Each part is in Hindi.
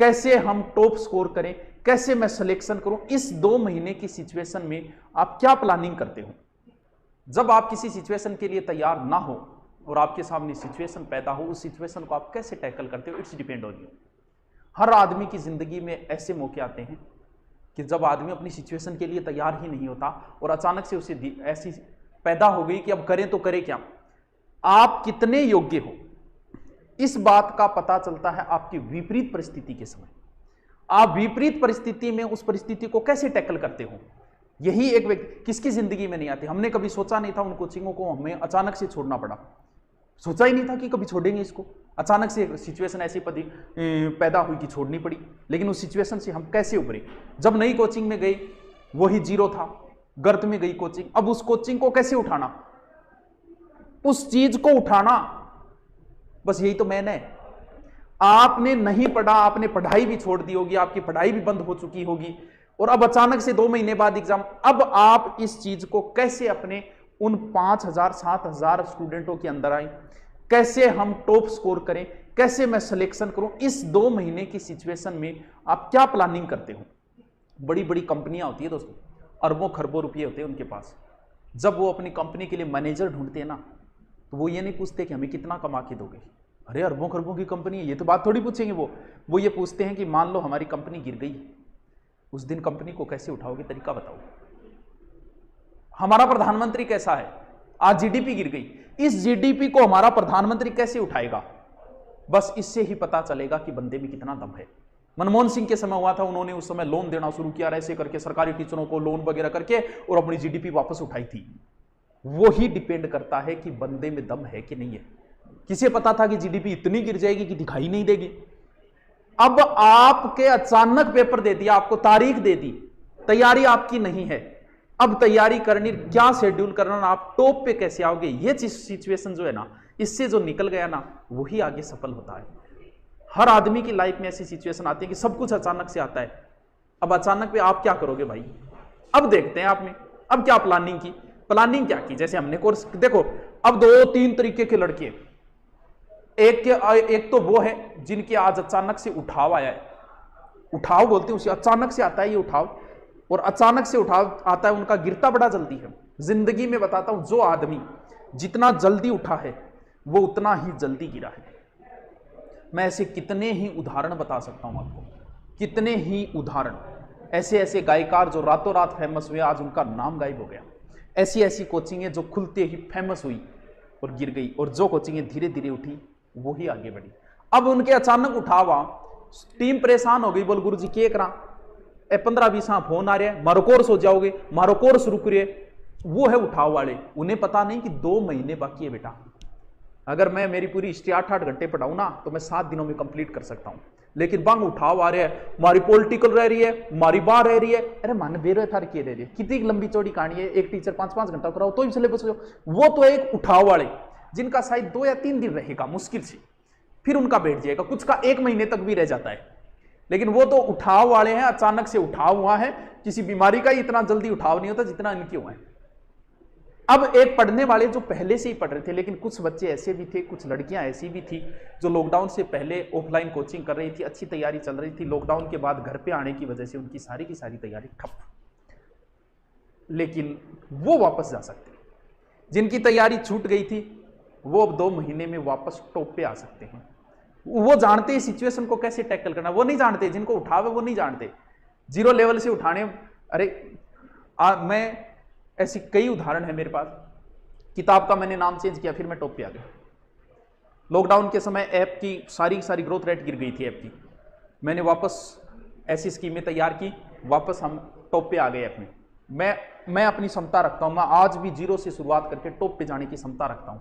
कैसे हम टॉप स्कोर करें, कैसे मैं सिलेक्शन करूं, इस 2 महीने की सिचुएशन में आप क्या प्लानिंग करते हो? जब आप किसी सिचुएशन के लिए तैयार ना हो और आपके सामने सिचुएशन पैदा हो, उस सिचुएशन को आप कैसे टैकल करते हो, इट्स डिपेंड ऑन यू। हर आदमी की जिंदगी में ऐसे मौके आते हैं कि जब आदमी अपनी सिचुएशन के लिए तैयार ही नहीं होता और अचानक से उसे ऐसी पैदा हो गई कि अब करें तो करें क्या। आप कितने योग्य हो, इस बात का पता चलता है आपकी विपरीत परिस्थिति के समय। आप विपरीत परिस्थिति में उस परिस्थिति को कैसे टैकल करते हो। यही एक व्यक्ति किसकी जिंदगी में नहीं आती। हमने कभी सोचा नहीं था उन कोचिंगों को हमें अचानक से छोड़ना पड़ा, सोचा ही नहीं था कि कभी छोड़ेंगे इसको। अचानक से सिचुएशन ऐसी पैदा हुई कि छोड़नी पड़ी, लेकिन उस सिचुएशन से हम कैसे उभरे। जब नई कोचिंग में गए, वही जीरो था, गर्त में गई कोचिंग। अब उस कोचिंग को कैसे उठाना, उस चीज को उठाना, बस यही तो मैंने। आपने नहीं पढ़ा, आपने पढ़ाई भी छोड़ दी होगी, आपकी पढ़ाई भी बंद हो चुकी होगी, और अब अचानक से 2 महीने बाद एग्जाम। अब आप इस चीज को कैसे अपने उन 5000 7000 स्टूडेंटों के अंदर आए, कैसे हम टॉप स्कोर करें, कैसे मैं सिलेक्शन करूं, इस 2 महीने की सिचुएशन में आप क्या प्लानिंग करते हो। बड़ी बड़ी कंपनियां होती है दोस्तों, अरबों खरबों रुपये होते हैं उनके पास। जब वो अपनी कंपनी के लिए मैनेजर ढूंढते हैं ना, तो वो ये नहीं पूछते कि हमें कितना कमा के दोगे। अरे अरबों खरबों की कंपनी है, ये तो बात थोड़ी पूछेंगे। वो ये पूछते हैं कि मान लो हमारी कंपनी गिर गई, उस दिन कंपनी को कैसे उठाओगे, तरीका बताओ। हमारा प्रधानमंत्री कैसा है, आज जीडीपी गिर गई, इस जीडीपी को हमारा प्रधानमंत्री कैसे उठाएगा। बस इससे ही पता चलेगा कि बंदे में कितना दम है। मनमोहन सिंह के समय हुआ था, उन्होंने उस समय लोन देना शुरू किया, ऐसे करके सरकारी टीचरों को लोन वगैरह करके और अपनी जीडीपी वापस उठाई थी। वो ही डिपेंड करता है कि बंदे में दम है कि नहीं है। किसे पता था कि जीडीपी इतनी गिर जाएगी कि दिखाई नहीं देगी। अब आपके अचानक पेपर दे दिया, आपको तारीख दे दी, तैयारी आपकी नहीं है। अब तैयारी करनी, क्या शेड्यूल करना, आप टॉप पे कैसे आओगे, ये सिचुएशन जो है ना, इससे जो निकल गया ना, वही आगे सफल होता है। हर आदमी की लाइफ में ऐसी सिचुएशन आती है कि सब कुछ अचानक से आता है। अब अचानक पे आप क्या करोगे भाई। अब देखते हैं आपने अब क्या प्लानिंग की। प्लानिंग क्या की, जैसे हमने कोर्स देखो, अब 2-3 तरीके के लड़के, एक तो वो है जिनके आज अचानक से उठाव आया है। उठाव बोलते हैं उसे, अचानक से आता है ये उठाव, और अचानक से उठाव आता है उनका, गिरता बड़ा जल्दी है। जिंदगी में बताता हूं, जो आदमी जितना जल्दी उठा है वो उतना ही जल्दी गिरा है। मैं ऐसे कितने ही उदाहरण बता सकता हूं आपको, कितने ही उदाहरण। ऐसे ऐसे गायकार जो रातों रात फेमस हुए, आज उनका नाम गायब हो गया। ऐसी ऐसी कोचिंगें जो खुलते ही फेमस हुई और गिर गई, और जो कोचिंगें धीरे धीरे उठी वो ही आगे बढ़ी। अब उनके अचानक उठावा, टीम परेशान हो गई, बोल गुरु जी क्या करा, 15-20 फोन आ रहे हैं, मारो कोर्स हो जाओगे, मारो कोर्स रुक रहे। वो है उठाव वाले, उन्हें पता नहीं कि 2 महीने बाकी है बेटा। अगर मैं मेरी पूरी हिस्ट्री 8-8 घंटे पढ़ाऊं ना, तो मैं 7 दिनों में कंप्लीट कर सकता हूं। लेकिन बांग उठाव आ रहे हैं, मारी पॉलिटिकल रह रही है, मारी बार रह रही है। अरे मान बेरो थार किए रह रही है, कितनी लंबी चौड़ी कहानी है। एक टीचर 5-5 घंटा कराओ तो ही सिलेबस हो। वो तो एक उठाव वाले, जिनका शायद 2 या 3 दिन रहेगा मुश्किल से, फिर उनका बैठ जाएगा, कुछ का 1 महीने तक भी रह जाता है। लेकिन वो तो उठाव वाले हैं, अचानक से उठाव हुआ है। किसी बीमारी का इतना जल्दी उठाव नहीं होता जितना इनके हुआ है। अब एक पढ़ने वाले जो पहले से ही पढ़ रहे थे, लेकिन कुछ बच्चे ऐसे भी थे, कुछ लड़कियां ऐसी भी थी जो लॉकडाउन से पहले ऑफलाइन कोचिंग कर रही थी, अच्छी तैयारी चल रही थी। लॉकडाउन के बाद घर पे आने की वजह से उनकी सारी की सारी तैयारी ठप। लेकिन वो वापस जा सकते, जिनकी तैयारी छूट गई थी वो अब 2 महीने में वापस टॉप पे आ सकते हैं। वो जानते हैं सिचुएशन को कैसे टैकल करना, वो नहीं जानते। जिनको उठावे वो नहीं जानते, जीरो लेवल से उठाने। अरे मैं ऐसी कई उदाहरण है मेरे पास। किताब का मैंने नाम चेंज किया, फिर मैं टॉप पे आ गया। लॉकडाउन के समय ऐप की सारी ग्रोथ रेट गिर गई थी ऐप की। मैंने वापस ऐसी स्कीमें तैयार की, वापस हम टॉप पे आ गए ऐप में। मैं अपनी क्षमता रखता हूं, मैं आज भी जीरो से शुरुआत करके टॉप पे जाने की क्षमता रखता हूं।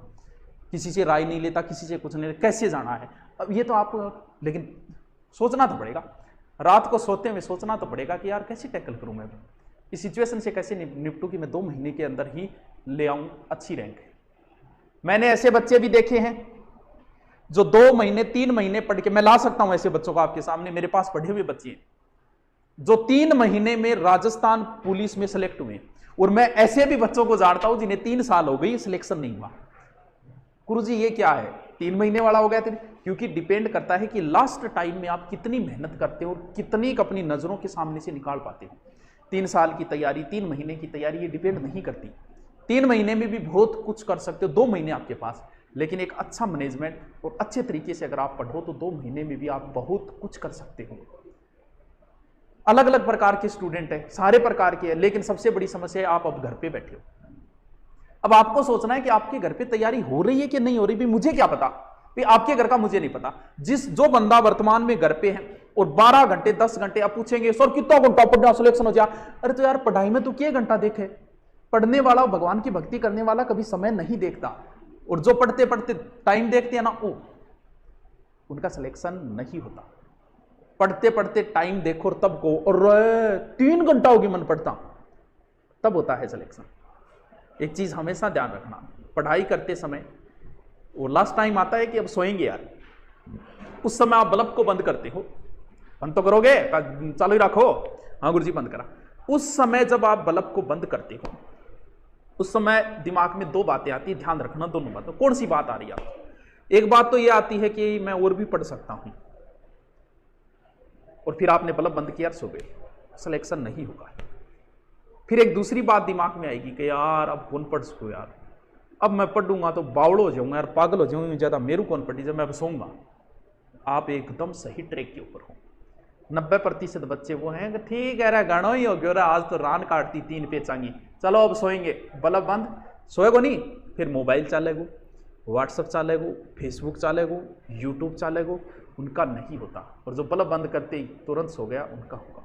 किसी से राय नहीं लेता, किसी से कुछ नहीं लेता, कैसे जाना है। अब ये तो आपको, लेकिन सोचना तो पड़ेगा। रात को सोते हुए सोचना तो पड़ेगा कि यार कैसे टैकल करूं, मैं इस सिचुएशन से कैसे निपटूं कि मैं 2 महीने के अंदर ही ले आऊं अच्छी रैंक। मैंने ऐसे बच्चे भी देखे हैं जो 2 महीने 3 महीने पढ़ के, मैं ला सकता हूं ऐसे बच्चों को आपके सामने, मेरे पास पढ़े हुए बच्चे हैं जो 3 महीने में राजस्थान पुलिस में सेलेक्ट हुए। और मैं ऐसे भी बच्चों को जानता हूं जिन्हें 3 साल हो गई, सिलेक्शन नहीं हुआ। गुरुजी ये क्या है, 3 महीने वाला हो गया तेरे, क्योंकि डिपेंड करता है कि लास्ट टाइम में आप कितनी मेहनत करते हो और कितनी अपनी नजरों के सामने से निकाल पाते हो। 3 साल की तैयारी, 3 महीने की तैयारी, ये डिपेंड नहीं करती। 3 महीने में भी बहुत कुछ कर सकते हो, 2 महीने आपके पास, लेकिन एक अच्छा मैनेजमेंट और अच्छे तरीके से अगर आप पढ़ो तो 2 महीने में भी आप बहुत कुछ कर सकते हो। अलग अलग प्रकार के स्टूडेंट है, सारे प्रकार के हैं, लेकिन सबसे बड़ी समस्या है आप अब घर पे बैठे हो। अब आपको सोचना है कि आपके घर पे तैयारी हो रही है कि नहीं हो रही, भी मुझे क्या पता, भी आपके घर का मुझे नहीं पता। जो बंदा वर्तमान में घर पे है और 12 घंटे 10 घंटे, आप पूछेंगे सर कितना घंटा पढ़ना सिलेक्शन हो जाए, अरे तो यार पढ़ाई में तू क्या घंटा देखे। पढ़ने वाला, भगवान की भक्ति करने वाला कभी समय नहीं देखता, और जो पढ़ते पढ़ते टाइम देखते हैं ना, वो उनका सिलेक्शन नहीं होता। पढ़ते पढ़ते टाइम देखो और तब को, और 3 घंटा होगी मन पढ़ता, तब होता है सिलेक्शन। एक चीज हमेशा ध्यान रखना, पढ़ाई करते समय वो लास्ट टाइम आता है कि अब सोएंगे यार, उस समय आप बल्ब को बंद करते हो, बंद तो करोगे, चालू ही रखो, हाँ गुरुजी बंद करा। उस समय जब आप बल्ब को बंद करते हो, उस समय दिमाग में 2 बातें आती है, ध्यान रखना दोनों बातों। कौन सी बात आ रही है आपको? एक बात तो यह आती है कि मैं और भी पढ़ सकता हूं, और फिर आपने बल्ब बंद किया, सो गए, सिलेक्शन नहीं होगा। फिर एक दूसरी बात दिमाग में आएगी कि यार अब कौन पढ़ सको यार, अब मैं पढ़ूंगा तो बावड़ हो जाऊंगा यार, पागल हो जाऊंगा, ज्यादा मेरू कौन पढ़ी, जब मैं सोऊंगा। आप एकदम सही ट्रैक के ऊपर हो। 90% बच्चे वो हैं कि ठीक है रे, गाना ही हो गया, आज तो रान काटती 3 पे चांगी, चलो अब सोएंगे, बल्ब बंद, सोएगो नहीं, फिर मोबाइल चलेगो, व्हाट्सएप चलेगो, फेसबुक चलेगो, यूट्यूब चलेगो, उनका नहीं होता। और जो बल्ब बंद करते ही तुरंत सो गया, उनका होगा।